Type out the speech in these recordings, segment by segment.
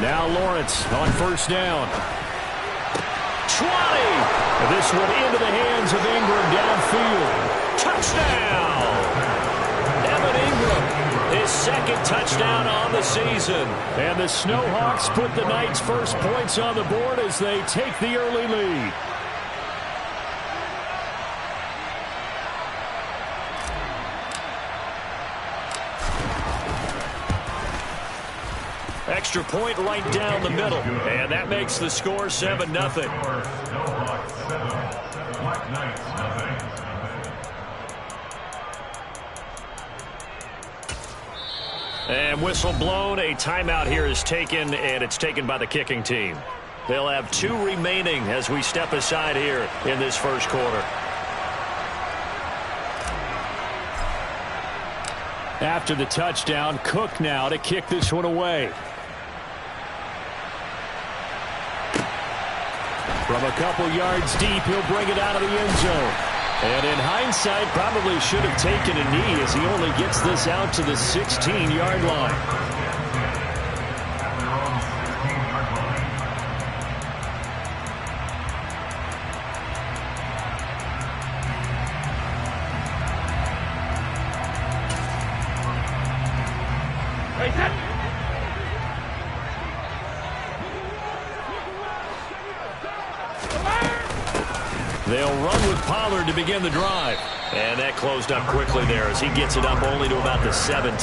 Now Lawrence on first down. 20. This one into the hands of Ingram downfield. Touchdown! Evan Ingram, his second touchdown on the season. And the Snowhawks put the Knights' first points on the board as they take the early lead. Extra point right down the middle. And that makes the score 7-0. And whistle blown. A timeout here is taken, and it's taken by the kicking team. They'll have 2 remaining as we step aside here in this first quarter. After the touchdown, Cook now to kick this one away. From a couple yards deep, he'll bring it out of the end zone. And in hindsight, probably should have taken a knee as he only gets this out to the 16-yard line. They'll run with Pollard to begin the drive. And that closed up quickly there as he gets it up only to about the 17.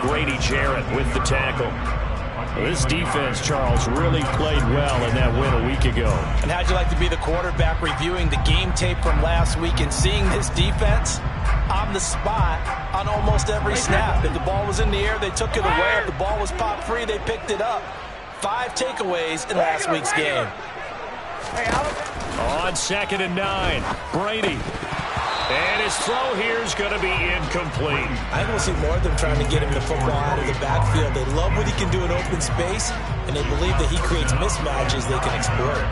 Grady Jarrett with the tackle. This defense, Charles, really played well in that win a week ago. And how'd you like to be the quarterback reviewing the game tape from last week and seeing this defense on the spot on almost every snap? If the ball was in the air, they took it away. If the ball was popped free, they picked it up. 5 takeaways in last week's game. On 2nd and 9, Brady. And his throw here is going to be incomplete. I think we'll see more of them trying to get him the football out of the backfield. They love what he can do in open space, and they believe that he creates mismatches they can exploit.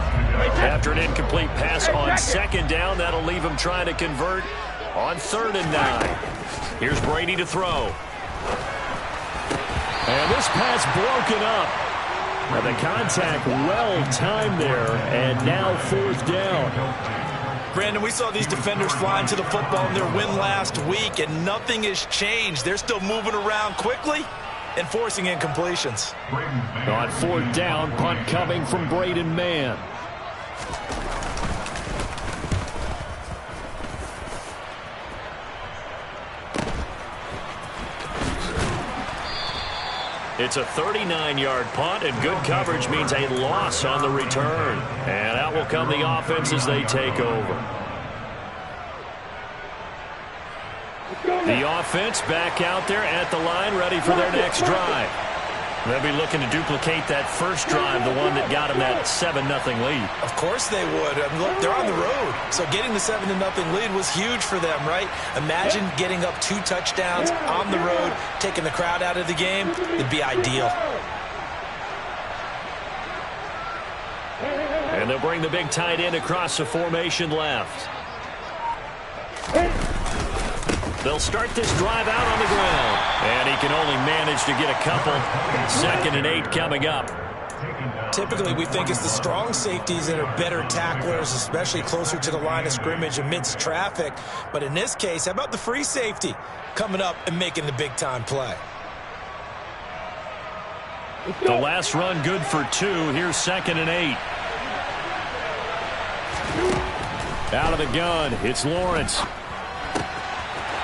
After an incomplete pass on 2nd down, that'll leave him trying to convert on 3rd and 9. Here's Brady to throw. And this pass broken up. And the contact well-timed there, and now 4th down. Brandon, we saw these defenders flying to the football in their win last week, and nothing has changed. They're still moving around quickly and forcing incompletions. On 4th down, punt coming from Braden Mann. It's a 39-yard punt, and good coverage means a loss on the return. And out will come the offense as they take over. The offense back out there at the line, ready for their next drive. They'll be looking to duplicate that first drive, the one that got them that 7-0 lead. Of course they would. I mean, look, they're on the road. So getting the 7-0 lead was huge for them, right? Imagine getting up 2 touchdowns on the road, taking the crowd out of the game. It'd be ideal. And they'll bring the big tight end across the formation left. They'll start this drive out on the ground. And he can only manage to get a couple. 2nd and 8 coming up. Typically, we think it's the strong safeties that are better tacklers, especially closer to the line of scrimmage amidst traffic. But in this case, how about the free safety coming up and making the big-time play? The last run good for 2. Here's 2nd and 8. Out of the gun, it's Lawrence.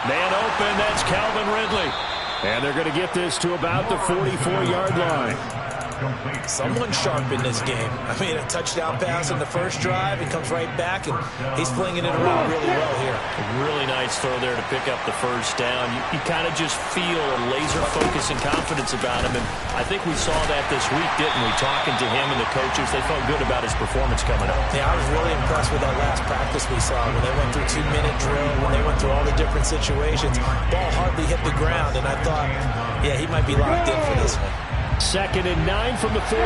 Man open, that's Calvin Ridley. And they're going to get this to about the 44-yard line. Someone sharp in this game. I mean, a touchdown pass in the first drive, and comes right back, and he's flinging it around really well here. A really nice throw there to pick up the first down. You kind of just feel a laser focus and confidence about him, and I think we saw that this week, didn't we? Talking to him and the coaches, they felt good about his performance coming up. Yeah, I was really impressed with that last practice we saw when they went through 2-minute drill, when they went through all the different situations. Ball hardly hit the ground, and I thought, yeah, he might be locked in for this one. 2nd and 9 from the 44.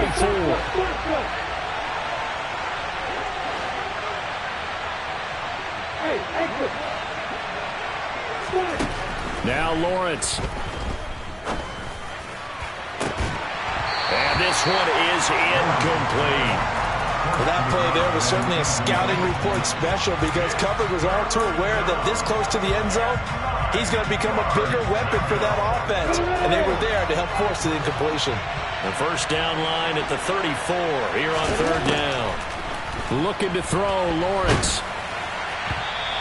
Now Lawrence. this one is incomplete. Well, that play there was certainly a scouting report special because coverage was all too aware that this close to the end zone, he's going to become a bigger weapon for that offense. And they were there to help force the incompletion. The first down line at the 34 here on third down. Looking to throw, Lawrence.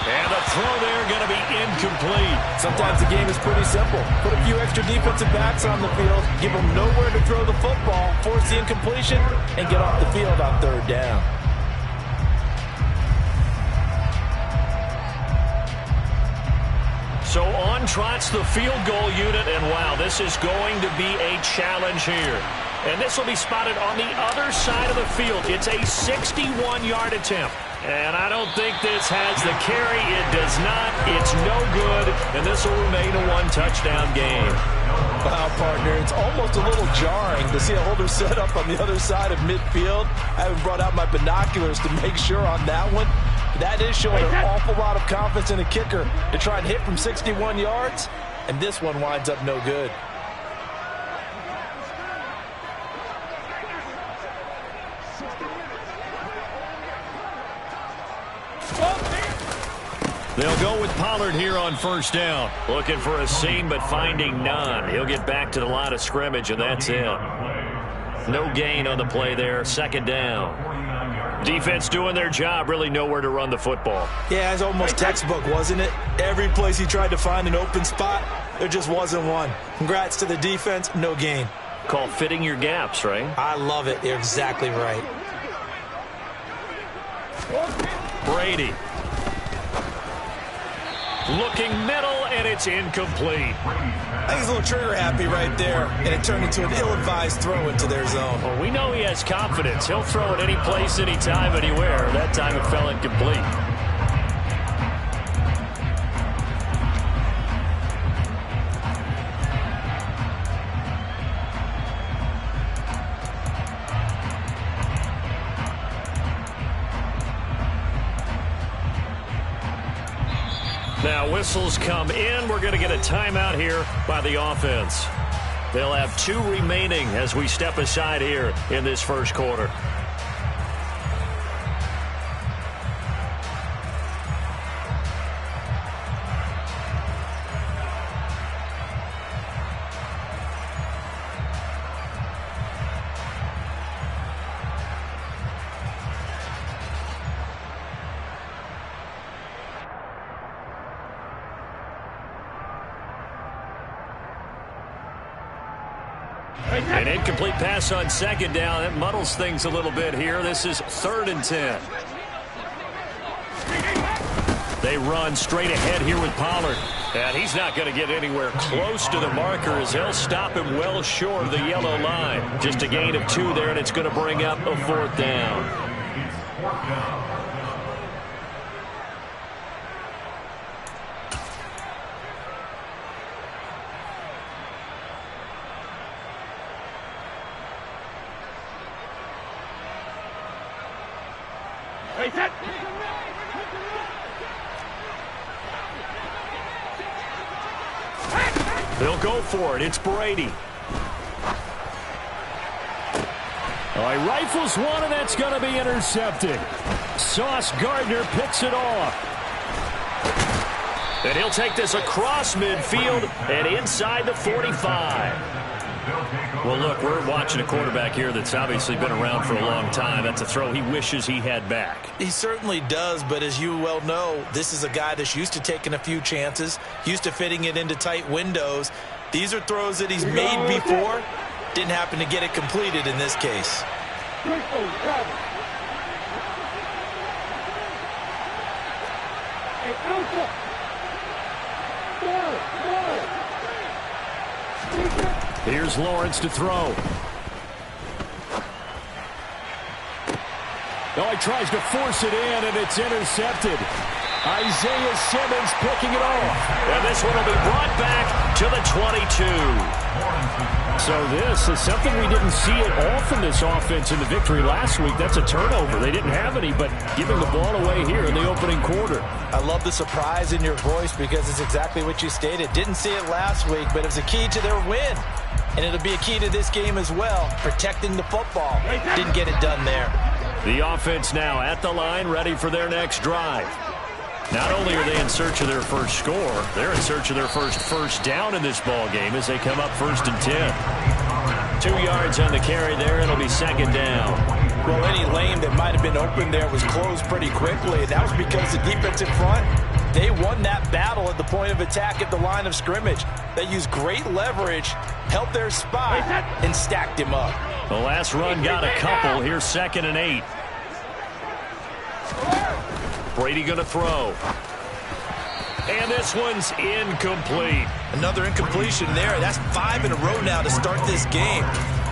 And the throw there going to be incomplete. Sometimes the game is pretty simple. Put a few extra defensive backs on the field, give them nowhere to throw the football, force the incompletion, and get off the field on third down. So on trots the field goal unit, and wow, this is going to be a challenge here. And this will be spotted on the other side of the field. It's a 61-yard attempt. And I don't think this has the carry. It does not. It's no good. And this will remain a one-touchdown game. Wow, partner, it's almost a little jarring to see a holder set up on the other side of midfield. I haven't brought out my binoculars to make sure on that one. That is showing an awful lot of confidence in a kicker to try and hit from 61 yards. And this one winds up no good. They'll go with Pollard here on first down. Looking for a seam, but finding none. He'll get back to the line of scrimmage, and that's it. No gain on the play there. Second down. Defense doing their job. Really nowhere to run the football. Yeah, it's almost textbook, wasn't it? Every place he tried to find an open spot, there just wasn't one. Congrats to the defense. No gain. Called fitting your gaps, right? I love it. You're exactly right. Brady. Looking middle, and it's incomplete. I think he's a little trigger happy right there, and it turned into an ill-advised throw into their zone. Well, we know he has confidence. He'll throw it any place, anytime, anywhere. That time it fell incomplete. Now whistles come in. We're going to get a timeout here by the offense. They'll have 2 remaining as we step aside here in this first quarter. An incomplete pass on second down. That muddles things a little bit here. This is 3rd and 10. They run straight ahead here with Pollard. And he's not going to get anywhere close to the marker as they'll stop him well short of the yellow line. Just a gain of 2 there, and it's going to bring up a 4th down. They'll go for it. It's Brady. Oh, he rifles one, and that's going to be intercepted. Sauce Gardner picks it off. And he'll take this across midfield and inside the 45. Well, look, we're watching a quarterback here that's obviously been around for a long time. That's a throw he wishes he had back. He certainly does, but as you well know, this is a guy that's used to taking a few chances, used to fitting it into tight windows. These are throws that he's made before. Didn't happen to get it completed in this case. Here's Lawrence to throw. Oh, he tries to force it in, and it's intercepted. Isaiah Simmons picking it off. And this one will be brought back to the 22. So this is something we didn't see at all from this offense in the victory last week. That's a turnover. They didn't have any, but giving the ball away here in the opening quarter. I love the surprise in your voice because it's exactly what you stated. Didn't see it last week, but it was a key to their win. And it'll be a key to this game as well, protecting the football. Didn't get it done there. The offense now at the line, ready for their next drive. Not only are they in search of their first score, they're in search of their first down in this ball game as they come up 1st and 10. 2 yards on the carry there. It'll be 2nd down. Well, any lane that might have been open there was closed pretty quickly. That was because the defensive front, they won that battle at the point of attack at the line of scrimmage. They used great leverage, held their spot, and stacked him up. The last run got a couple. Here's 2nd and 8. Brady going to throw. And this one's incomplete. Another incompletion there. That's 5 in a row now to start this game.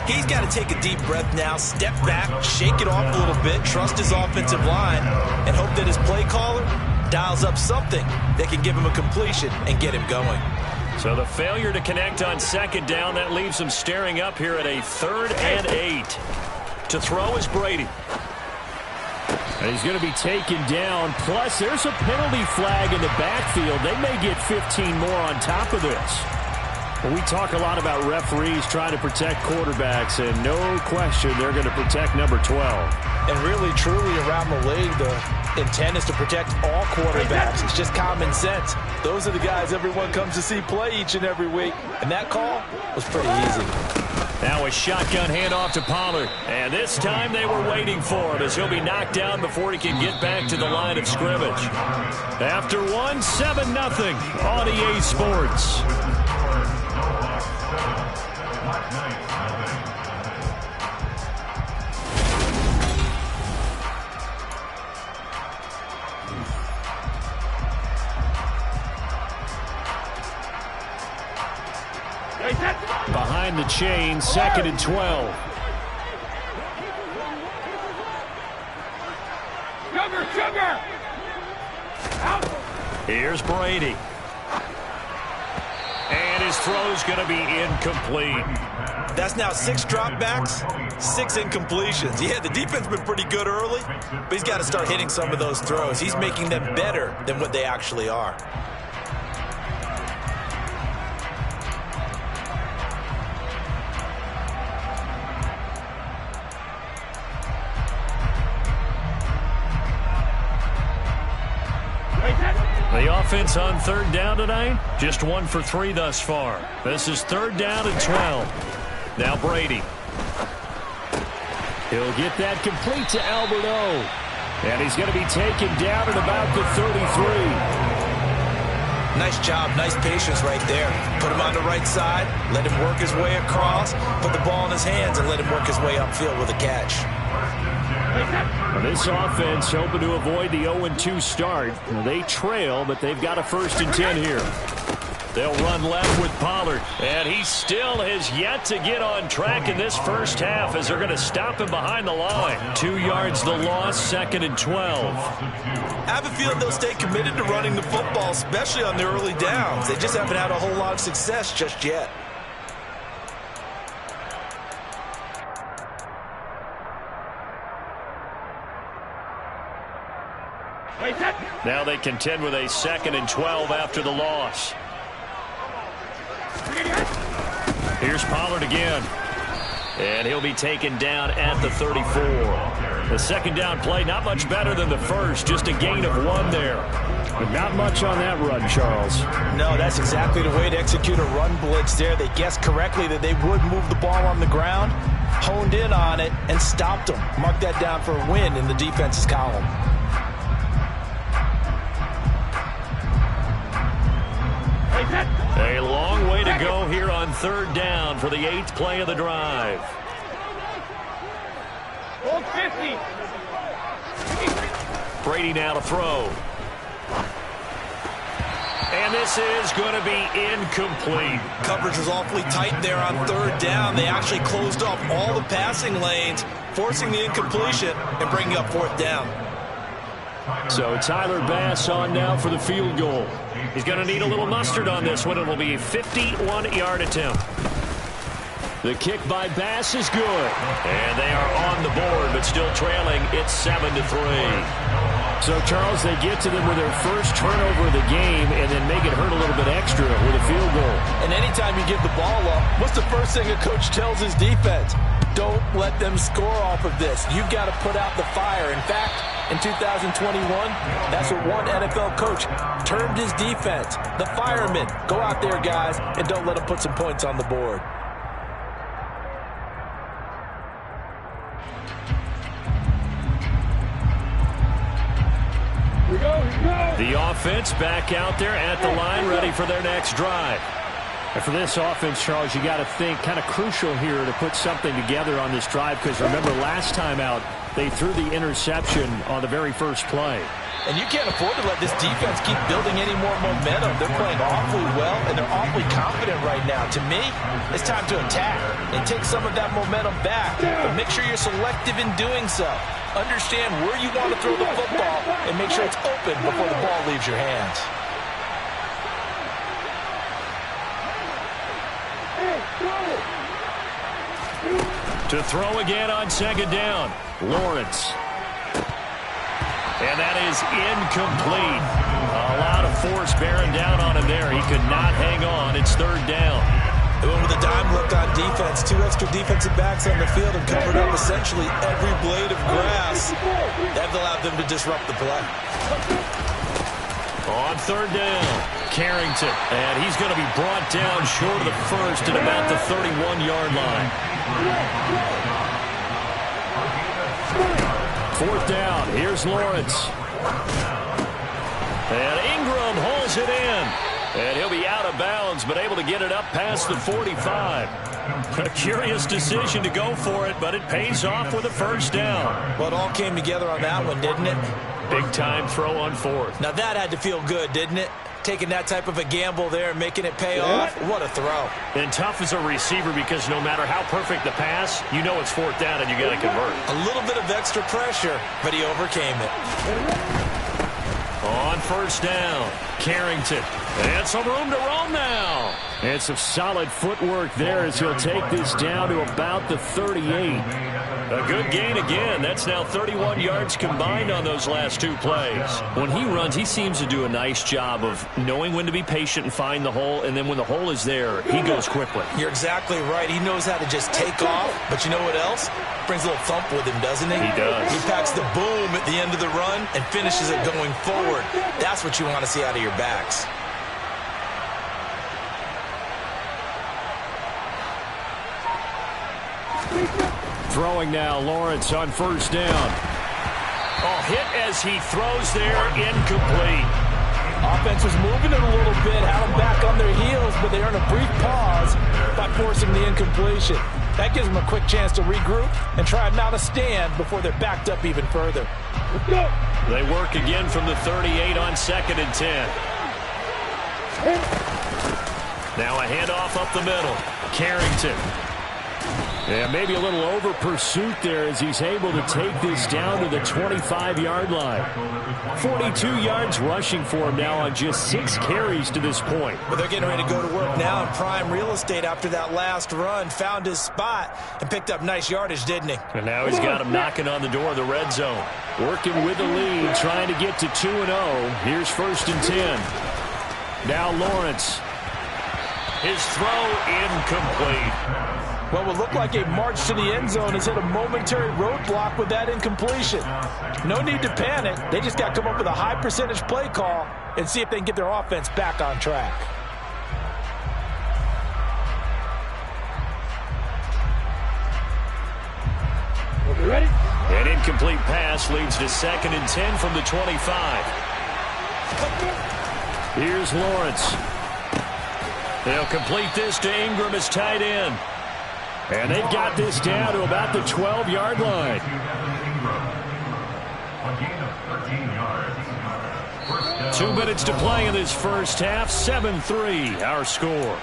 He's got to take a deep breath now, step back, shake it off a little bit, trust his offensive line, and hope that his play caller dials up something that can give him a completion and get him going. So the failure to connect on 2nd down, that leaves him staring up here at a 3rd and 8. To throw is Brady. And he's going to be taken down. Plus, there's a penalty flag in the backfield. They may get 15 more on top of this. Well, we talk a lot about referees trying to protect quarterbacks, and no question they're going to protect number 12. And really, truly, around the league, the intent is to protect all quarterbacks. It's just common sense. Those are the guys everyone comes to see play each and every week. And that call was pretty easy. Now a shotgun handoff to Pollard. And this time they were waiting for him as he'll be knocked down before he can get back to the line of scrimmage. After one, 7-0 on EA Sports. Behind the chain, 2nd and 12. Sugar! Out. Here's Brady. And his throw's going to be incomplete. That's now 6 dropbacks, 6 incompletions. Yeah, the defense has been pretty good early, but he's got to start hitting some of those throws. He's making them better than what they actually are. The offense on 3rd down tonight, just 1 for 3 thus far. This is 3rd down and 12. Now Brady. He'll get that complete to Albert O. And he's going to be taken down at about the 33. Nice job, nice patience right there. Put him on the right side, let him work his way across, put the ball in his hands, and let him work his way upfield with a catch. This offense hoping to avoid the 0-2 start. They trail, but they've got a 1st and 10 here. They'll run left with Pollard, and he still has yet to get on track in this first half as they're going to stop him behind the line. 2 yards the loss, 2nd and 12. I have a feeling they'll stay committed to running the football, especially on the early downs. They just haven't had a whole lot of success just yet. Now they contend with a 2nd and 12 after the loss. Here's Pollard again. And he'll be taken down at the 34. The 2nd down play, not much better than the first. Just a gain of 1 there. But not much on that run, Charles. No, that's exactly the way to execute a run blitz there. They guessed correctly that they would move the ball on the ground, honed in on it, and stopped them. Mark that down for a win in the defense's column. A long way to go here on 3rd down for the 8th play of the drive. Brady now to throw. And this is going to be incomplete. Coverage was awfully tight there on 3rd down. They actually closed off all the passing lanes, forcing the incompletion and bringing up 4th down. So Tyler Bass on now for the field goal. He's going to need a little mustard on this one. It will be a 51-yard attempt. The kick by Bass is good. And they are on the board, but still trailing. It's 7-3. So, Charles, they get to them with their first turnover of the game and then make it hurt a little bit extra with a field goal. And anytime you give the ball up, what's the first thing a coach tells his defense? Don't let them score off of this. You've got to put out the fire. In fact, in 2021, that's what one NFL coach termed his defense. The firemen. Go out there, guys, and don't let them put some points on the board. The offense back out there at the line, ready for their next drive. And for this offense, Charles, you got to think kind of crucial here to put something together on this drive, because remember last time out, they threw the interception on the very first play. And you can't afford to let this defense keep building any more momentum. They're playing awfully well, and they're awfully confident right now. To me, it's time to attack and take some of that momentum back. But make sure you're selective in doing so. Understand where you want to throw the football and make sure it's open before the ball leaves your hands. To throw again on second down, Lawrence. And that is incomplete. A lot of force bearing down on him there. He could not hang on. It's third down. They went with a dime look on defense. Two extra defensive backs on the field and covered up essentially every blade of grass. That allowed them to disrupt the play. On third down, Carrington. And he's going to be brought down short of the first at about the 31-yard line. Fourth down, here's Lawrence. And Ingram holds it in. And he'll be out of bounds, but able to get it up past the 45. A curious decision to go for it, but it pays off with a first down. Well, it all came together on that one, didn't it? Big-time throw on fourth. Now that had to feel good, didn't it? Taking that type of a gamble there and making it pay off. What a throw. And tough as a receiver, because no matter how perfect the pass, you know it's fourth down and you got to convert. A little bit of extra pressure, but he overcame it. On first down, Carrington. And some room to roam now. And some solid footwork there as he'll take this down to about the 38. A good gain again. That's now 31 yards combined on those last two plays. When he runs, he seems to do a nice job of knowing when to be patient and find the hole, and then when the hole is there, he goes quickly. You're exactly right. He knows how to just take off, but you know what else? Brings a little thump with him, doesn't he? He does. He packs the boom at the end of the run and finishes it going forward. That's what you want to see out of your backs. Throwing now, Lawrence on first down. Oh, hit as he throws there, incomplete. Offense was moving it a little bit, had them back on their heels, but they earn a brief pause by forcing the incompletion. That gives them a quick chance to regroup and try and mount a stand before they're backed up even further. They work again from the 38 on second and 10. Now a handoff up the middle. Carrington. Yeah, maybe a little over pursuit there as he's able to take this down to the 25-yard line. 42 yards rushing for him now on just 6 carries to this point. But they're getting ready to go to work now in prime real estate after that last run. Found his spot and picked up nice yardage, didn't he? And now he's got him knocking on the door of the red zone. Working with the lead, trying to get to 2-0. Here's first and 10. Now Lawrence. His throw incomplete. Well, what looked like a march to the end zone has hit a momentary roadblock with that incompletion. No need to panic. They just got to come up with a high percentage play call and see if they can get their offense back on track. Ready? An incomplete pass leads to second and 10 from the 25. Here's Lawrence. They'll complete this to Ingram as tight end. And they've got this down to about the 12-yard line. First 2 minutes to play in this first half. 7-3, our score.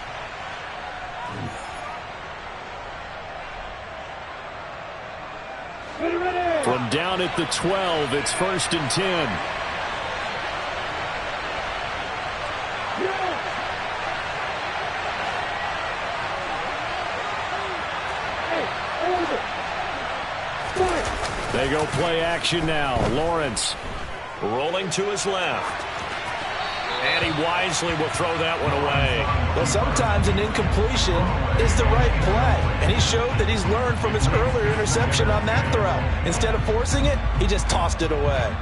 From down at the 12, it's first and 10. They go play action now. Lawrence. Rolling to his left. And he wisely will throw that one away. Well, sometimes an incompletion is the right play. And he showed that he's learned from his earlier interception on that throw. Instead of forcing it, he just tossed it away.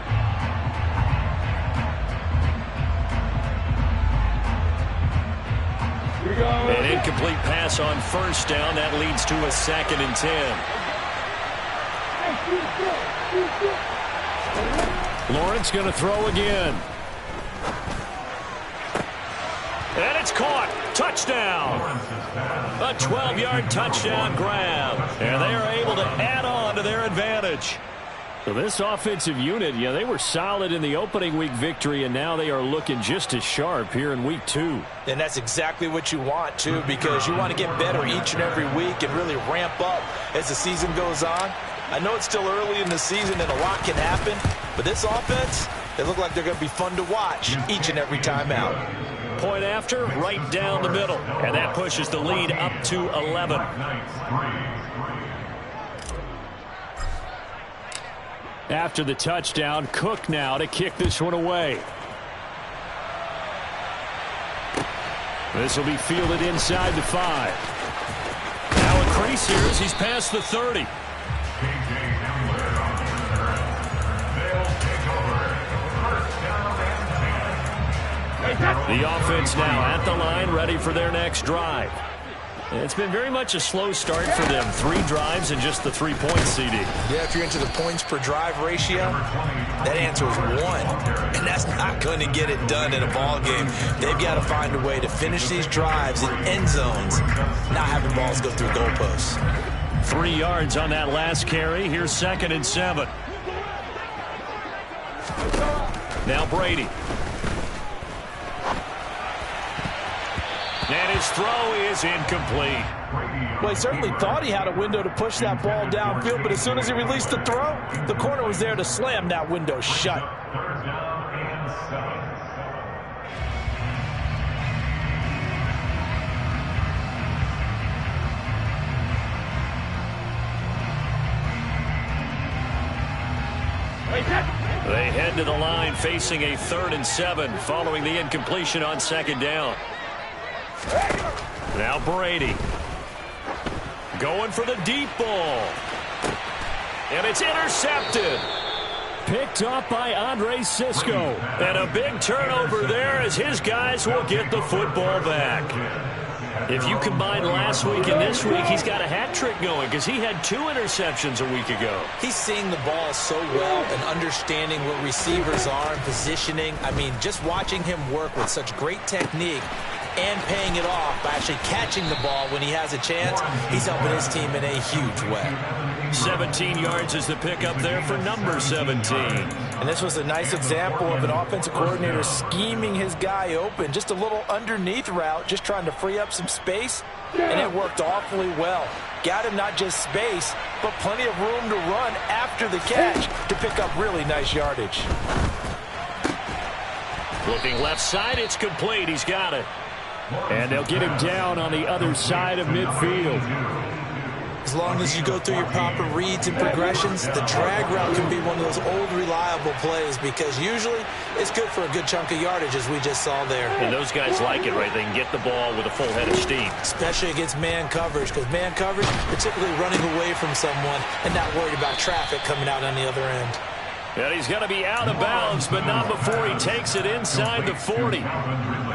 An incomplete pass on first down. That leads to a 2nd and 10. Lawrence going to throw again. And it's caught. Touchdown. A 12-yard touchdown grab. And they are able to add on to their advantage. So this offensive unit, they were solid in the opening week victory, and now they are looking just as sharp here in week 2. And that's exactly what you want, too, because you want to get better each and every week and really ramp up as the season goes on. I know it's still early in the season and a lot can happen, but this offense, they look like they're going to be fun to watch each and every time out. Point after, right down the middle. And that pushes the lead up to 11. After the touchdown, Cook now to kick this one away. This will be fielded inside the 5. Now a crease here as he's past the 30. The offense now at the line, ready for their next drive. It's been very much a slow start for them. 3 drives and just the 3 points, CD. Yeah, if you're into the points per drive ratio, that answer is 1. And that's not going to get it done in a ball game. They've got to find a way to finish these drives in end zones, not having balls go through goalposts. 3 yards on that last carry. Here's 2nd and 7. Now Brady. And his throw is incomplete. Well, he certainly thought he had a window to push that ball downfield, but as soon as he released the throw, the corner was there to slam that window shut. They head to the line facing a 3rd and 7 following the incompletion on 2nd down. Now Brady going for the deep ball. And it's intercepted. Picked up by Andre Sisco. And a big turnover there as his guys will get the football back. If you combine last week and this week, he's got a hat trick going because he had 2 interceptions a week ago. He's seeing the ball so well and understanding what receivers are and positioning. I mean, just watching him work with such great technique and paying it off by actually catching the ball when he has a chance, he's helping his team in a huge way. 17 yards is the pickup there for number 17. And this was a nice example of an offensive coordinator scheming his guy open. Just a little underneath route, just trying to free up some space, and it worked awfully well. Got him not just space, but plenty of room to run after the catch to pick up really nice yardage. Looking left side, it's complete. He's got it. And they'll get him down on the other side of midfield. As long as you go through your proper reads and progressions, the drag route can be one of those old reliable plays because usually it's good for a good chunk of yardage as we just saw there. And those guys like it, right? They can get the ball with a full head of steam. Especially against man coverage because man coverage, particularly running away from someone and not worried about traffic coming out on the other end. And he's going to be out of bounds, but not before he takes it inside the 40.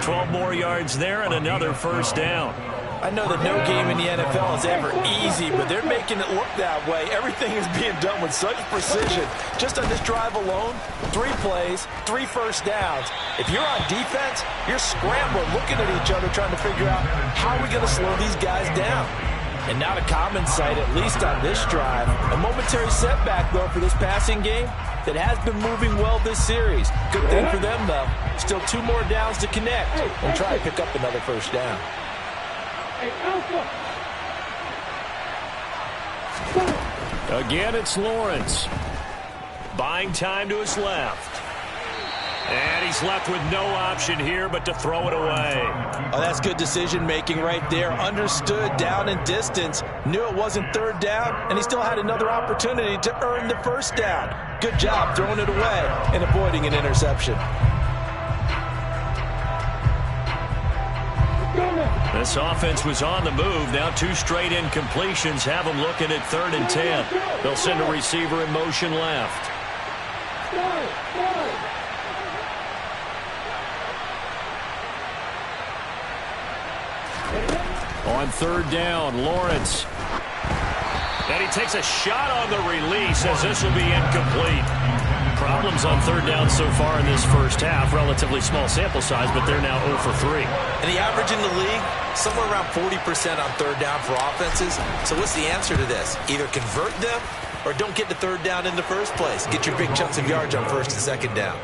12 more yards there and another first down. I know that no game in the NFL is ever easy, but they're making it look that way. Everything is being done with such precision. Just on this drive alone, 3 plays, 3 first downs. If you're on defense, you're scrambling, looking at each other, trying to figure out how are we going to slow these guys down. And not a common sight, at least on this drive. A momentary setback, though, for this passing game that has been moving well this series. Good thing for them, though. Still 2 more downs to connect and try to pick up another first down. Again, it's Lawrence. Buying time to his left. And he's left with no option here but to throw it away. Oh, that's good decision-making right there. Understood down and distance. Knew it wasn't third down, and he still had another opportunity to earn the first down. Good job throwing it away and avoiding an interception. This offense was on the move. Now 2 straight incompletions have them looking at 3rd and 10. They'll send a receiver in motion left. On 3rd down, Lawrence. And he takes a shot on the release as this will be incomplete. Problems on 3rd down so far in this first half. Relatively small sample size, but they're now 0 for 3. And the average in the league, somewhere around 40% on 3rd down for offenses. So what's the answer to this? Either convert them or don't get to 3rd down in the first place. Get your big chunks of yards on 1st and 2nd down.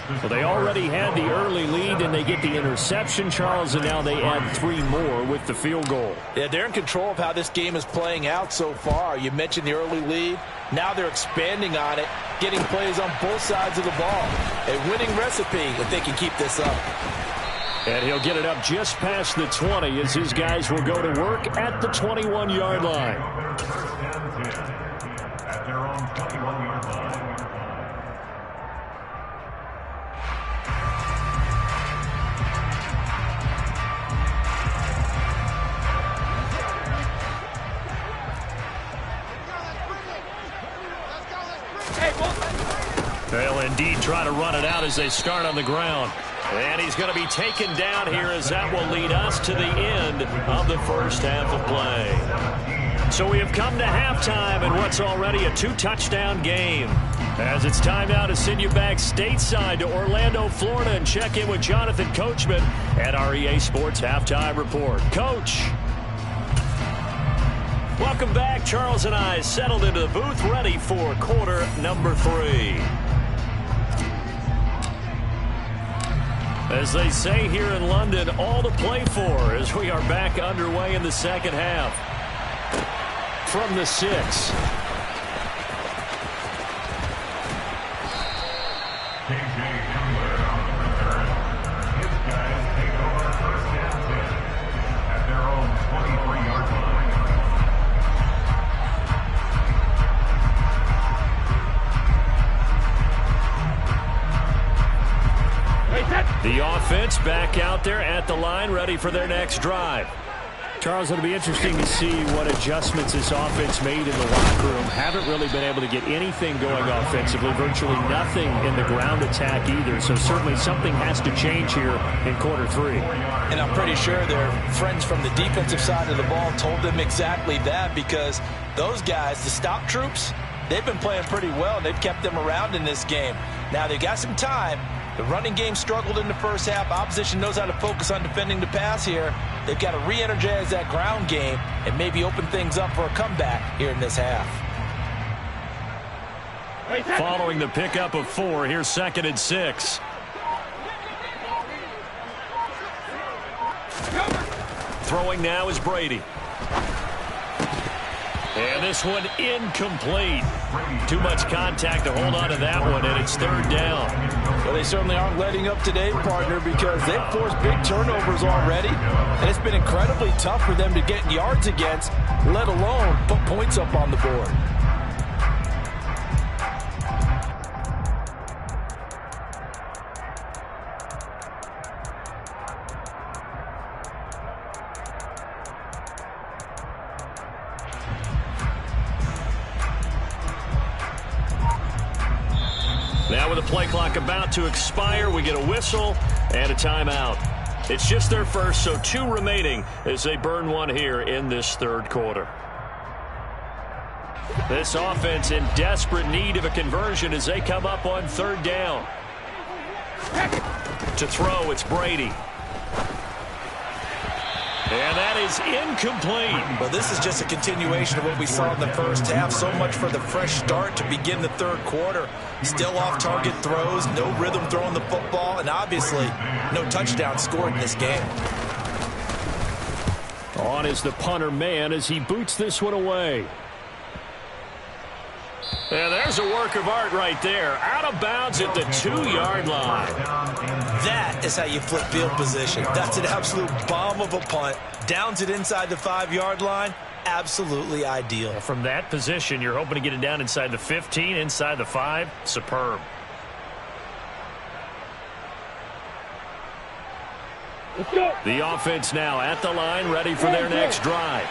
Well, they already had the early lead, and they get the interception, Charles, and now they add 3 more with the field goal. Yeah, they're in control of how this game is playing out so far. You mentioned the early lead. Now they're expanding on it, getting plays on both sides of the ball. A winning recipe if they can keep this up. And he'll get it up just past the 20 as his guys will go to work at the 21-yard line. At their own 21-yard line. They'll indeed try to run it out as they start on the ground. And he's going to be taken down here as that will lead us to the end of the first half of play. So we have come to halftime in what's already a 2-touchdown game. As it's time now to send you back stateside to Orlando, Florida, and check in with Jonathan Coachman at our EA Sports Halftime Report. Coach. Welcome back. Charles and I settled into the booth ready for quarter number 3. As they say here in London, all to play for as we are back underway in the second half. From the 6. The offense back out there at the line, ready for their next drive. Charles, it'll be interesting to see what adjustments this offense made in the locker room. Haven't really been able to get anything going offensively, virtually nothing in the ground attack either. So certainly something has to change here in quarter 3. And I'm pretty sure their friends from the defensive side of the ball told them exactly that, because those guys, the stop troops, they've been playing pretty well, and they've kept them around in this game. Now they've got some time. The running game struggled in the first half. Opposition knows how to focus on defending the pass here. They've got to re-energize that ground game and maybe open things up for a comeback here in this half. Following the pickup of 4, here's 2nd and 6. Throwing now is Brady. And this one incomplete. Too much contact to hold on to that one, and it's 3rd down. Well, they certainly aren't letting up today, partner, because they've forced big turnovers already, and it's been incredibly tough for them to get yards against, let alone put points up on the board. Now with the play clock about to expire, we get a whistle and a timeout. It's just their first, so 2 remaining as they burn one here in this 3rd quarter. This offense in desperate need of a conversion as they come up on 3rd down. To throw, it's Brady. And that is incomplete. Well, this is just a continuation of what we saw in the first half. So much for the fresh start to begin the 3rd quarter. Still off-target throws, no rhythm throwing the football, and obviously no touchdown scored in this game. On is the punter man as he boots this one away. And there's a work of art right there. Out of bounds at the 2-yard line. That is how you flip field position. That's an absolute bomb of a punt. Downs it inside the 5-yard line. Absolutely ideal. From that position, you're hoping to get it down inside the 15, inside the 5. Superb. Let's go. The offense now at the line, ready for their next drive.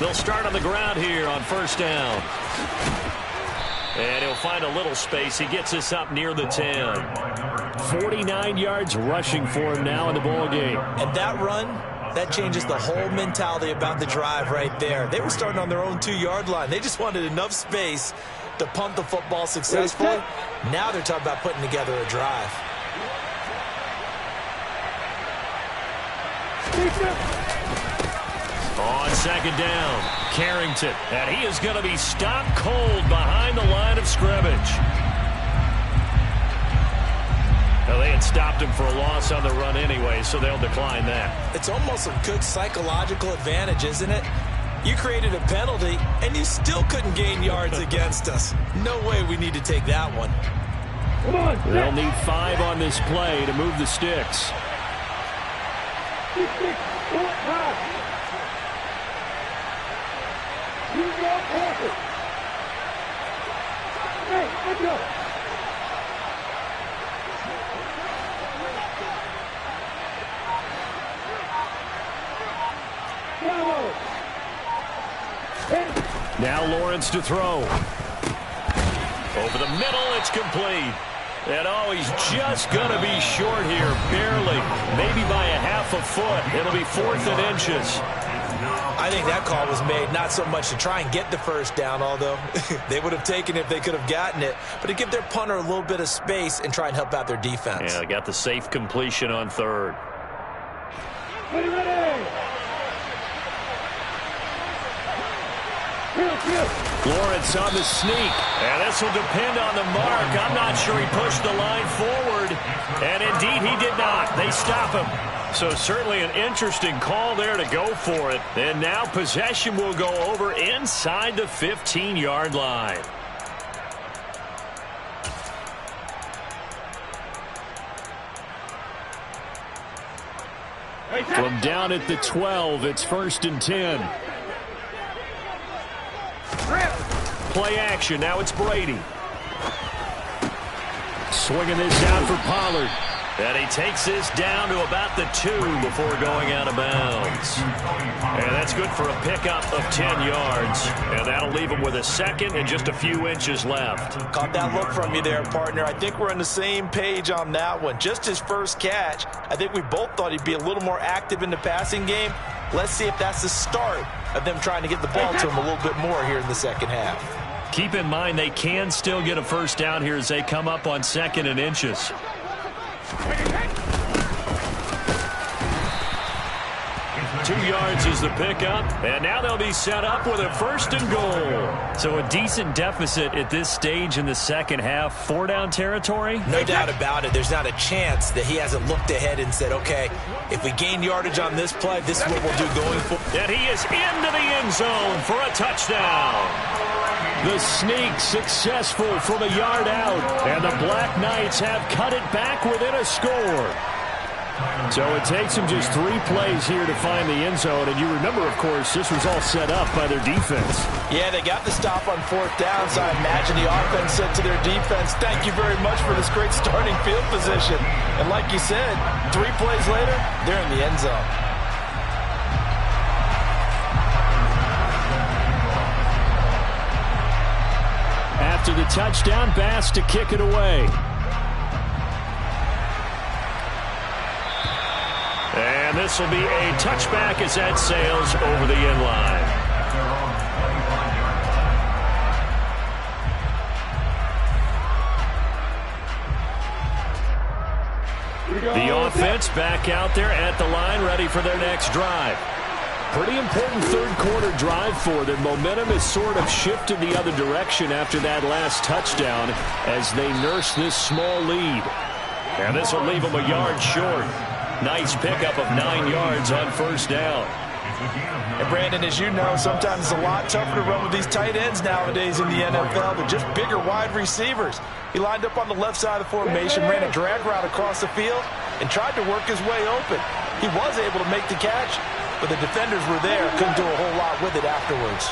They'll start on the ground here on first down. And he'll find a little space. He gets us up near the 10. 49 yards rushing for him now in the ball game. And that run, that changes the whole mentality about the drive right there. They were starting on their own 2-yard line. They just wanted enough space to punt the football successfully. Now they're talking about putting together a drive. On second down, Carrington, and he is going to be stopped cold behind the line of scrimmage. Now, they had stopped him for a loss on the run anyway, so they'll decline that. It's almost a good psychological advantage, isn't it? You created a penalty, and you still couldn't gain yards against us. No way we need to take that one. Come on. They'll need 5 on this play to move the sticks. 6, 4, 5. You go, pass it. Hey, let's go. Now Lawrence to throw. Over the middle, it's complete. And oh, he's just going to be short here, barely. Maybe by a half a foot. It'll be 4th and inches. I think that call was made not so much to try and get the first down, although they would have taken it if they could have gotten it, but to give their punter a little bit of space and try and help out their defense. Yeah, they got the safe completion on 3rd. Ready. Lawrence on the sneak, and this will depend on the mark. I'm not sure he pushed the line forward, and indeed he did not. They stop him. So certainly an interesting call there to go for it. And now possession will go over inside the 15-yard line. From down at the 12, it's 1st and 10. Play action. Now it's Brady. Swinging this out for Pollard. And he takes this down to about the 2 before going out of bounds. And that's good for a pickup of 10 yards. And that'll leave him with a 2nd and just a few inches left. Caught that look from you there, partner. I think we're on the same page on that one. Just his first catch, I think we both thought he'd be a little more active in the passing game. Let's see if that's the start of them trying to get the ball to him a little bit more here in the second half. Keep in mind they can still get a first down here as they come up on 2nd and inches. 2 yards is the pickup, and now they'll be set up with a 1st and goal. So a decent deficit at this stage in the second half. 4-down territory? No doubt about it. There's not a chance that he hasn't looked ahead and said, okay, if we gain yardage on this play, this is what we'll do going forward. And he is into the end zone for a touchdown. The sneak successful from a yard out, and the Black Knights have cut it back within a score. So it takes them just 3 plays here to find the end zone. And you remember, of course, this was all set up by their defense. Yeah, they got the stop on 4th down, so I imagine the offense said to their defense, thank you very much for this great starting field position. And like you said, 3 plays later, they're in the end zone. After the touchdown, Bass to kick it away. And this will be a touchback as that sails over the end line. The offense back out there at the line, ready for their next drive. Pretty important 3rd quarter drive for them. Momentum has sort of shifted the other direction after that last touchdown as they nurse this small lead. And this will leave them a yard short. Nice pickup of 9 yards on 1st down. And Brandon, as you know, sometimes it's a lot tougher to run with these tight ends nowadays in the NFL. They're just bigger wide receivers. He lined up on the left side of the formation, ran a drag route across the field, and tried to work his way open. He was able to make the catch, but the defenders were there. Couldn't do a whole lot with it afterwards.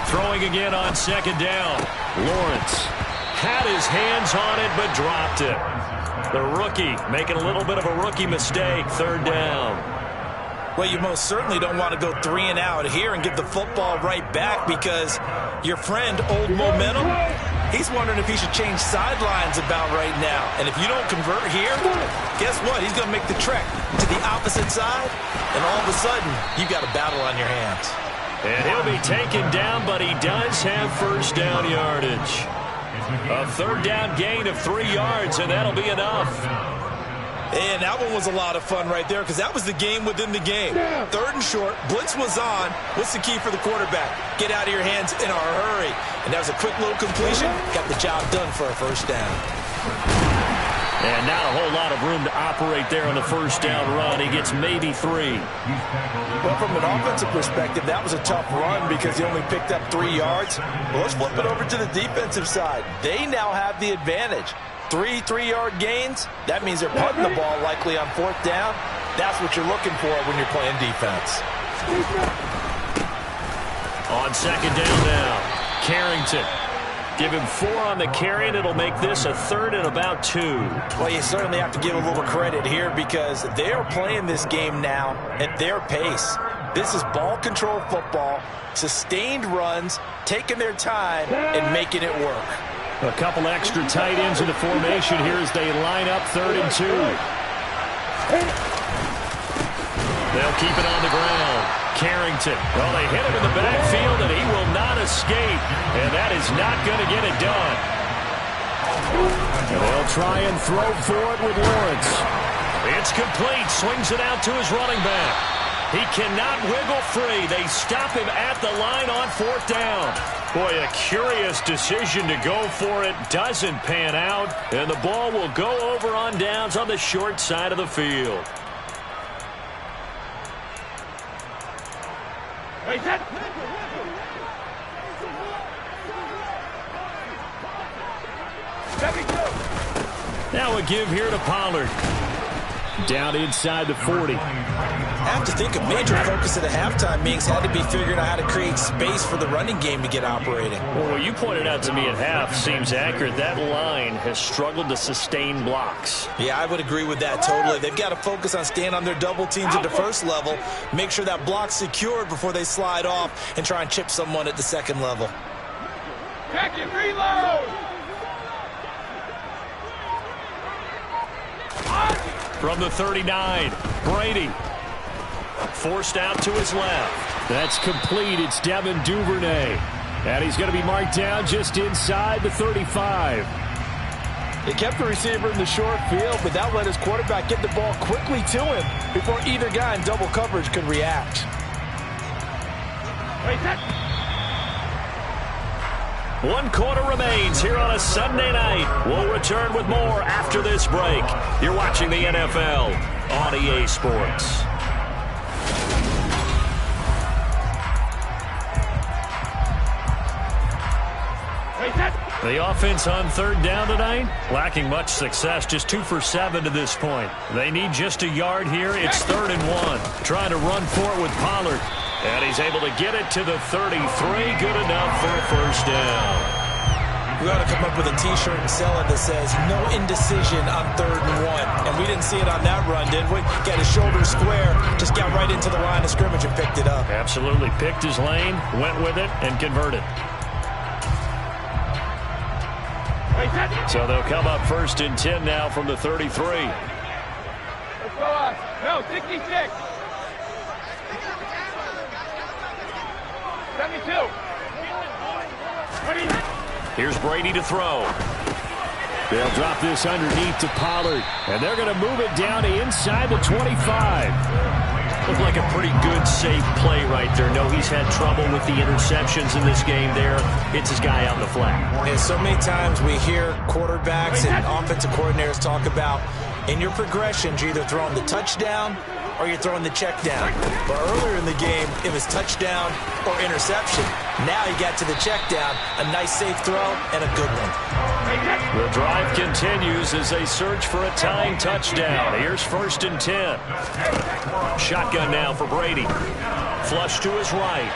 Throwing again on second down. Lawrence had his hands on it, but dropped it. The rookie making a little bit of a rookie mistake. Third down. Well, you most certainly don't want to go 3 and out here and give the football right back, because your friend, Old Momentum, he's wondering if he should change sidelines about right now. And if you don't convert here, guess what? He's going to make the trek to the opposite side, and all of a sudden, you've got a battle on your hands. And he'll be taken down, but he does have first down yardage. A third down gain of 3 yards, and that'll be enough. And that one was a lot of fun right there, because that was the game within the game. Third and short, blitz was on. What's the key for the quarterback? Get out of your hands in a hurry. And that was a quick little completion. Got the job done for a first down. And not a whole lot of room to operate there on the first down run. He gets maybe 3. Well, from an offensive perspective, that was a tough run because he only picked up 3 yards. Well, let's flip it over to the defensive side. They now have the advantage. 3 3-yard gains, that means they're punting the ball likely on fourth down. That's what you're looking for when you're playing defense. On second down now, Carrington. Give him 4 on the carry, and it'll make this a third and about 2. Well, you certainly have to give a little credit here, because they are playing this game now at their pace. This is ball control football, sustained runs, taking their time and making it work. A couple extra tight ends in the formation here as they line up 3rd and 2. They'll keep it on the ground. Carrington. Well, they hit him in the backfield, and he will not escape. And that is not going to get it done. And they'll try and throw for it with Lawrence. It's complete. Swings it out to his running back. He cannot wiggle free. They stop him at the line on 4th down. Boy, a curious decision to go for it. Doesn't pan out. And the ball will go over on downs on the short side of the field. Now a give here to Pollard. Down inside the 40. I have to think a major focus at the halftime means had to be figuring out how to create space for the running game to get operating. Well, what you pointed out to me at half seems accurate. That line has struggled to sustain blocks. Yeah, I would agree with that totally. They've got to focus on staying on their double teams at the first level, make sure that block's secured before they slide off and try and chip someone at the second level. Check it, reload! From the 39, Brady. Forced out to his left. That's complete. It's Devin Duvernay. And he's going to be marked down just inside the 35. They kept the receiver in the short field, but that let his quarterback get the ball quickly to him before either guy in double coverage could react. Wait, that... 1 quarter remains here on a Sunday night. We'll return with more after this break. You're watching the NFL on EA Sports. The offense on 3rd down tonight, lacking much success, just 2 for 7 to this point. They need just a yard here. It's 3rd and 1. Trying to run for it with Pollard. And he's able to get it to the 33. Good enough for a first down. We ought to come up with a T-shirt and sell it that says, no indecision on 3rd and 1. And we didn't see it on that run, did we? Got his shoulder square, just got right into the line of scrimmage and picked it up. Absolutely. Picked his lane, went with it, and converted. So they'll come up 1st and 10 now from the 33. Let's go up. No, 66. 72. Here's Brady to throw. They'll drop this underneath to Pollard, and they're going to move it down to inside the 25. Looked like a pretty good, safe play right there. No, he's had trouble with the interceptions in this game there. Hits his guy out in the flat. And so many times we hear quarterbacks and offensive coordinators talk about in your progressions, you're either throwing the touchdown or you're throwing the check down. But earlier in the game, it was touchdown or interception. Now he got to the check down, a nice safe throw, and a good one. The drive continues as they search for a tying touchdown. Here's 1st and 10. Shotgun now for Brady. Flush to his right.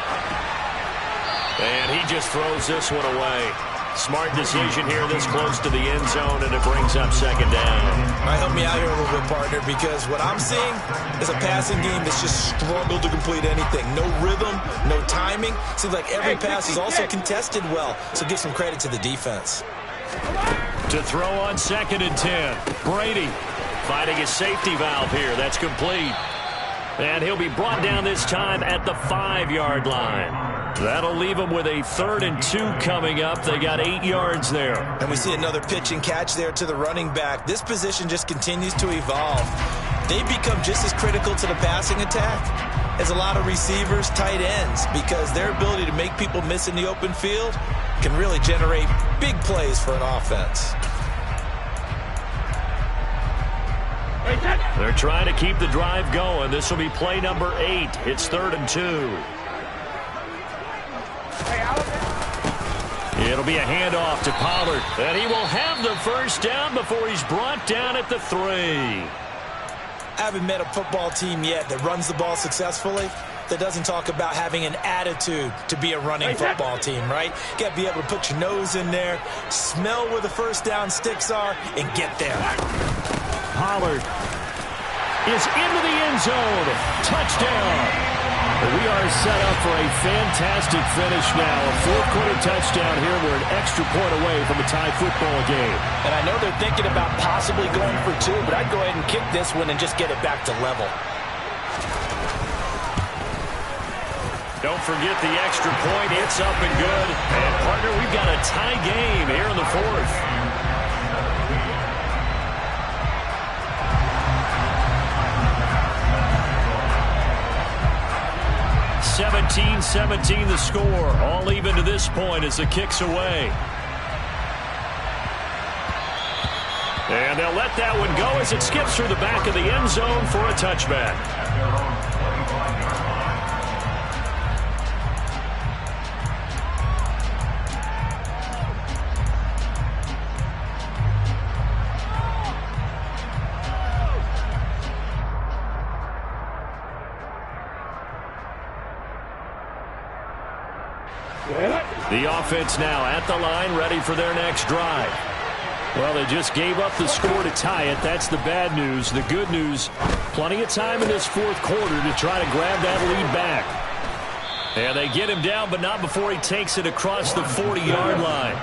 And he just throws this one away. Smart decision here this close to the end zone, and it brings up 2nd down. All right, help me out here a little bit, partner, because what I'm seeing is a passing game that's just struggled to complete anything. No rhythm, no timing. Seems like every pass is also contested well, so give some credit to the defense. To throw on 2nd and 10. Brady finding a safety valve here. That's complete. And he'll be brought down this time at the 5-yard line. That'll leave them with a 3rd and 2 coming up. They got 8 yards there. And we see another pitch and catch there to the running back. This position just continues to evolve. They become just as critical to the passing attack as a lot of receivers, tight ends, because their ability to make people miss in the open field can really generate big plays for an offense. They're trying to keep the drive going. This will be play number 8. It's 3rd and 2. It'll be a handoff to Pollard, and he will have the 1st down before he's brought down at the 3. I haven't met a football team yet that runs the ball successfully that doesn't talk about having an attitude to be a running football team, right? You got to be able to put your nose in there, smell where the 1st down sticks are, and get there. Pollard is into the end zone. Touchdown. We are set up for a fantastic finish now. A 4th-quarter touchdown here. We're an extra point away from a tie football game. And I know they're thinking about possibly going for 2, but I'd go ahead and kick this one and just get it back to level. Don't forget the extra point. It's up and good. And, partner, we've got a tie game here in the 4th. 17-17 the score. All even to this point as the kick's away. And they'll let that one go as it skips through the back of the end zone for a touchback. The offense now at the line, ready for their next drive. Well, they just gave up the score to tie it. That's the bad news. The good news, plenty of time in this 4th quarter to try to grab that lead back. And they get him down, but not before he takes it across the 40-yard line.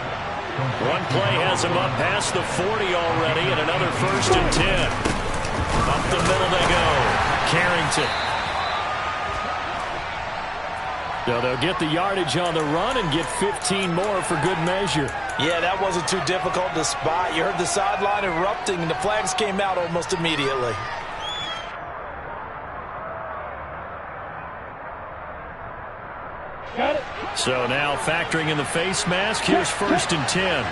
One play has him up past the 40 already, and another 1st and 10. Up the middle they go. Carrington. So they'll get the yardage on the run and get 15 more for good measure. Yeah, that wasn't too difficult to spot. You heard the sideline erupting, and the flags came out almost immediately. Got it. So now factoring in the face mask, here's 1st and 10.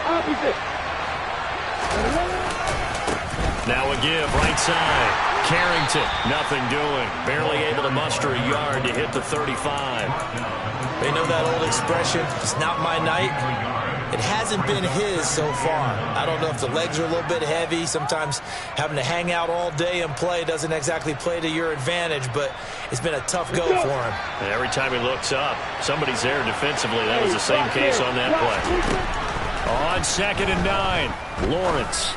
Opposite. Now a give, right side. Carrington, nothing doing. Barely able to muster a yard to hit the 35. They know that old expression, it's not my night. It hasn't been his so far. I don't know if the legs are a little bit heavy. Sometimes having to hang out all day and play doesn't exactly play to your advantage, but it's been a tough go for him. And every time he looks up, somebody's there defensively. That was the same case on that play. On 2nd and 9, Lawrence.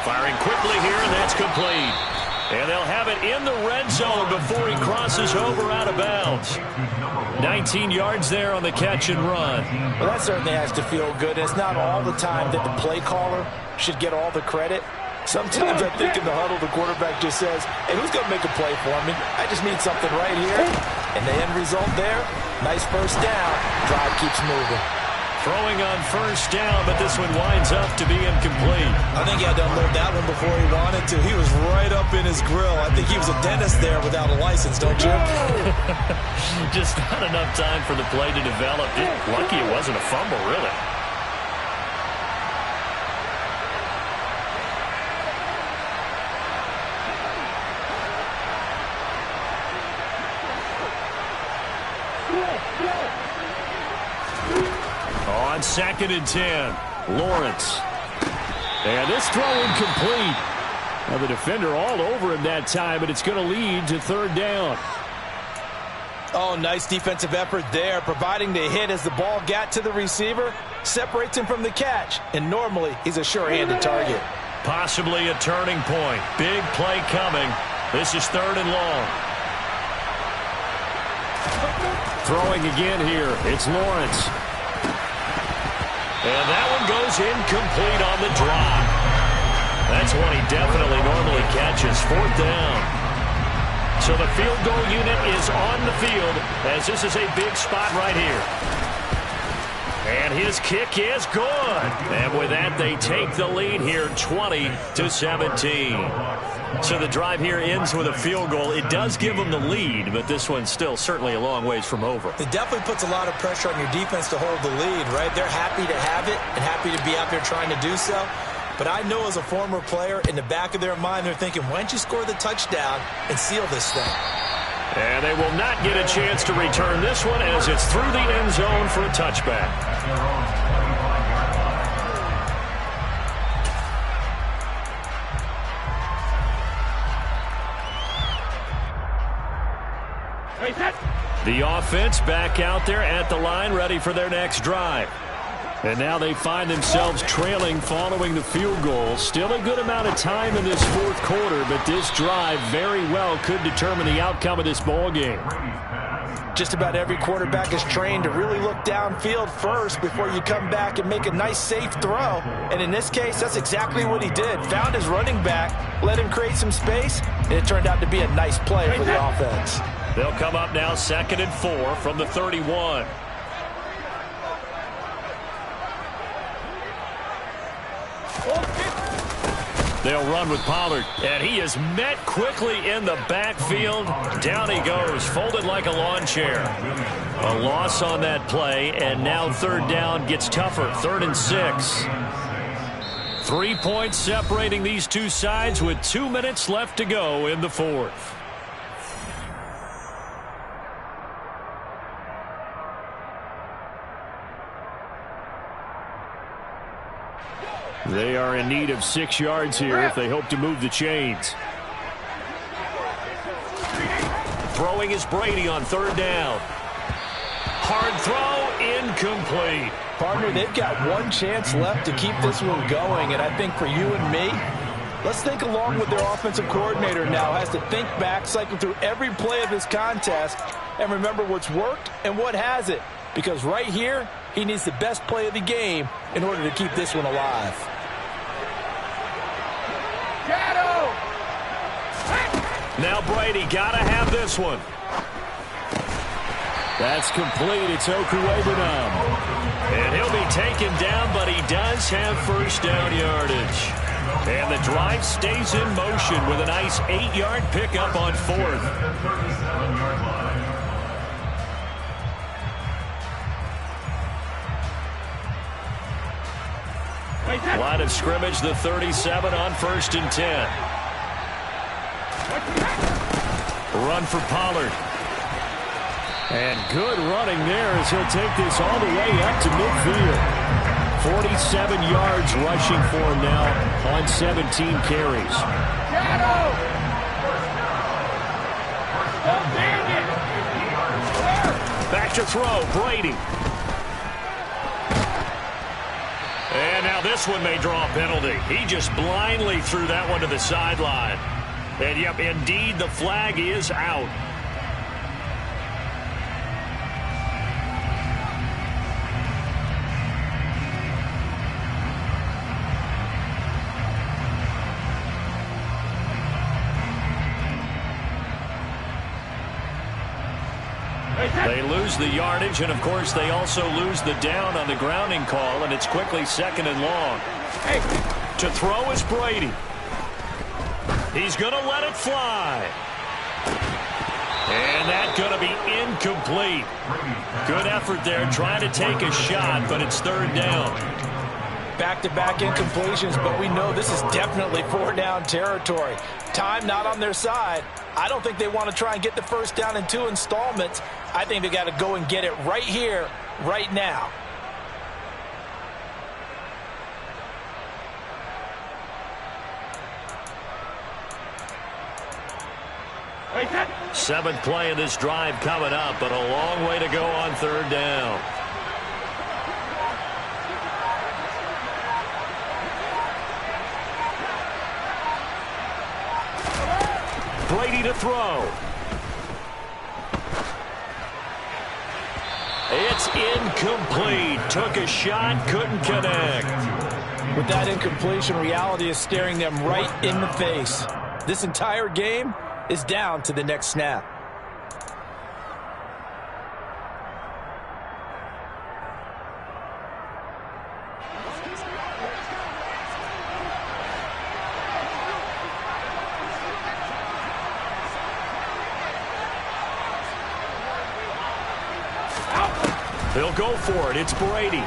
Firing quickly here, and that's complete. And they'll have it in the red zone before he crosses over out of bounds. 19 yards there on the catch and run. Well, that certainly has to feel good. It's not all the time that the play caller should get all the credit. Sometimes I think in the huddle, the quarterback just says, hey, who's going to make a play for me? I just need something right here. And the end result there, nice 1st down. Drive keeps moving. Throwing on 1st down, but this one winds up to be incomplete. I think he had to unload that one before he wanted to. He was right up in his grill. I think he was a dentist there without a license, don't you? Just not enough time for the play to develop. Lucky it wasn't a fumble, really. on 2nd and 10. Lawrence. And this throw incomplete. Now the defender all over him that time, and it's going to lead to 3rd down. Oh, nice defensive effort there, providing the hit as the ball got to the receiver, separates him from the catch, and normally he's a sure-handed target. Possibly a turning point. Big play coming. This is 3rd and long. Throwing again here. It's Lawrence. And that one goes incomplete on the drop. That's one he definitely normally catches. 4th down. So the field goal unit is on the field as this is a big spot right here. And his kick is good. And with that, they take the lead here 20-17. So the drive here ends with a field goal. It does give them the lead, but this one's still certainly a long ways from over. It definitely puts a lot of pressure on your defense to hold the lead, right? They're happy to have it and happy to be out there trying to do so. But I know as a former player, in the back of their mind, they're thinking, why don't you score the touchdown and seal this thing? And they will not get a chance to return this one as it's through the end zone for a touchback. The offense back out there at the line, ready for their next drive. And now they find themselves trailing following the field goal. Still a good amount of time in this 4th quarter, but this drive very well could determine the outcome of this ball game. Just about every quarterback is trained to really look downfield first before you come back and make a nice, safe throw. And in this case, that's exactly what he did. Found his running back, let him create some space, and it turned out to be a nice play for the offense. They'll come up now 2nd and 4 from the 31. They'll run with Pollard, and he is met quickly in the backfield. Down he goes, folded like a lawn chair. A loss on that play, and now 3rd down gets tougher. 3rd and 6. 3 points separating these two sides with 2 minutes left to go in the 4th. They are in need of 6 yards here if they hope to move the chains. Throwing is Brady on 3rd down. Hard throw, incomplete. Partner, they've got one chance left to keep this one going, and I think for you and me, let's think along with their offensive coordinator now. Has to think back, cycle through every play of this contest, and remember what's worked and what hasn't. Because right here, he needs the best play of the game in order to keep this one alive. Now Brady got to have this one. That's complete. It's Okuwebanam. And he'll be taken down, but he does have 1st down yardage. And the drive stays in motion with a nice 8-yard pickup on 4th. Line of scrimmage, the 37 on 1st and 10. Run for Pollard. And good running there as he'll take this all the way up to midfield. 47 yards rushing for him now on 17 carries. Back to throw, Brady. And now this one may draw a penalty. He just blindly threw that one to the sideline. And yep, indeed, the flag is out. They lose the yardage, and of course they also lose the down on the grounding call, and it's quickly 2nd and long. To throw is Brady. He's going to let it fly. And that's going to be incomplete. Good effort there, trying to take a shot, but it's 3rd down. Back-to-back incompletions, but we know this is definitely 4-down territory. Time not on their side. I don't think they want to try and get the 1st down in 2 installments. I think they got to go and get it right here, right now. Seventh play of this drive coming up, but a long way to go on third down. Brady to throw. It's incomplete. Took a shot, couldn't connect. With that incompletion, reality is staring them right in the face. This entire game is down to the next snap. They'll go for it. It's Brady.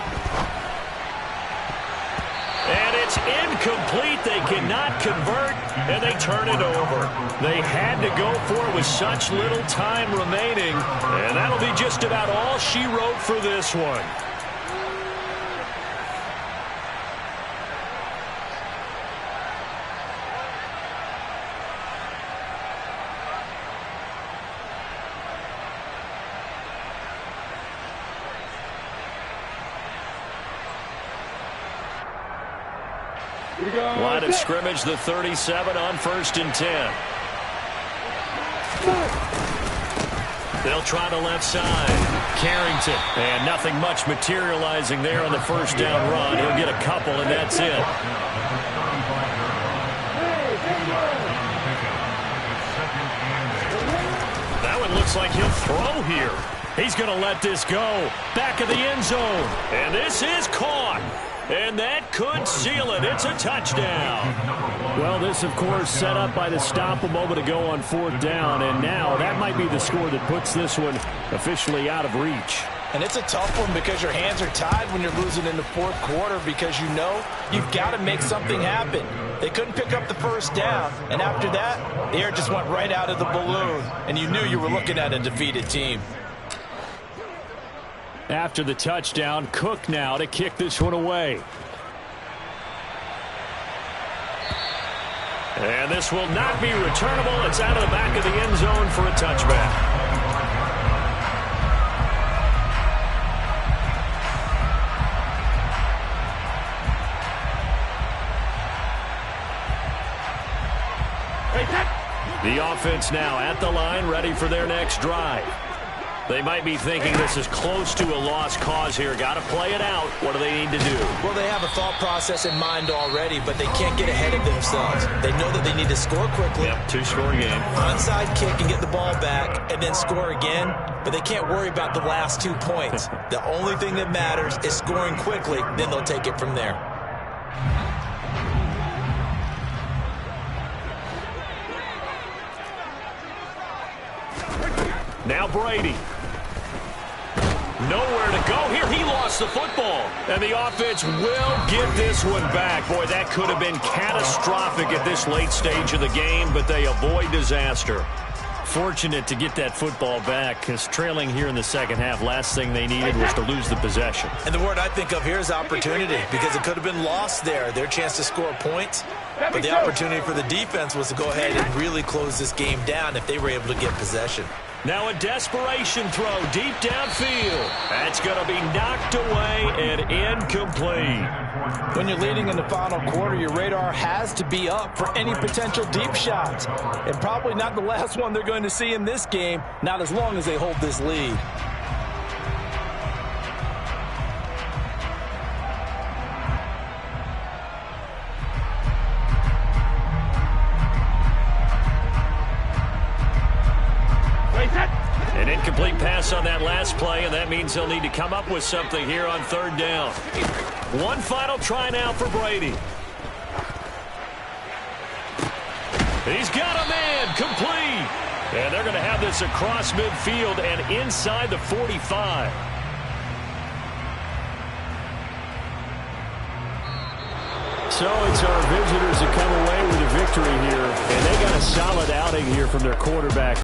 And it's incomplete. They cannot convert, and they turn it over. They had to go for it with such little time remaining, and that'll be just about all she wrote for this one. Line of scrimmage, the 37 on 1st and 10. They'll try the left side. Carrington. And nothing much materializing there on the first down run. He'll get a couple, and that's it. That one looks like he'll throw here. He's going to let this go. Back of the end zone. And this is caught. And that could seal it. It's a touchdown. Well, this, of course, set up by the stop a moment ago on 4th down. And now that might be the score that puts this one officially out of reach. And it's a tough one because your hands are tied when you're losing in the 4th quarter because you know you've got to make something happen. They couldn't pick up the first down. And after that, the air just went right out of the balloon. And you knew you were looking at a defeated team. After the touchdown, Cook now to kick this one away. And this will not be returnable. It's out of the back of the end zone for a touchback. The offense now at the line, ready for their next drive. They might be thinking this is close to a lost cause here. Got to play it out. What do they need to do? Well, they have a thought process in mind already, but they can't get ahead of themselves. They know that they need to score quickly. Yep, 2-score game. Onside kick and get the ball back and then score again, but they can't worry about the last 2 points. The only thing that matters is scoring quickly, then they'll take it from there. Now Brady. Nowhere to go here. He lost the football. And the offense will get this one back. Boy, that could have been catastrophic at this late stage of the game, but they avoid disaster. Fortunate to get that football back because trailing here in the second half, last thing they needed was to lose the possession. And the word I think of here is opportunity because it could have been lost there. Their chance to score points, but the opportunity for the defense was to go ahead and really close this game down if they were able to get possession. Now a desperation throw deep downfield. That's going to be knocked away and incomplete. When you're leading in the final quarter, your radar has to be up for any potential deep shots. And probably not the last one they're going to see in this game, not as long as they hold this lead. An incomplete pass on that last play, and that means they'll need to come up with something here on 3rd down. One final try now for Brady. He's got a man, complete. And they're going to have this across midfield and inside the 45. So it's our visitors that come away with a victory here, and they got a solid outing here from their quarterback.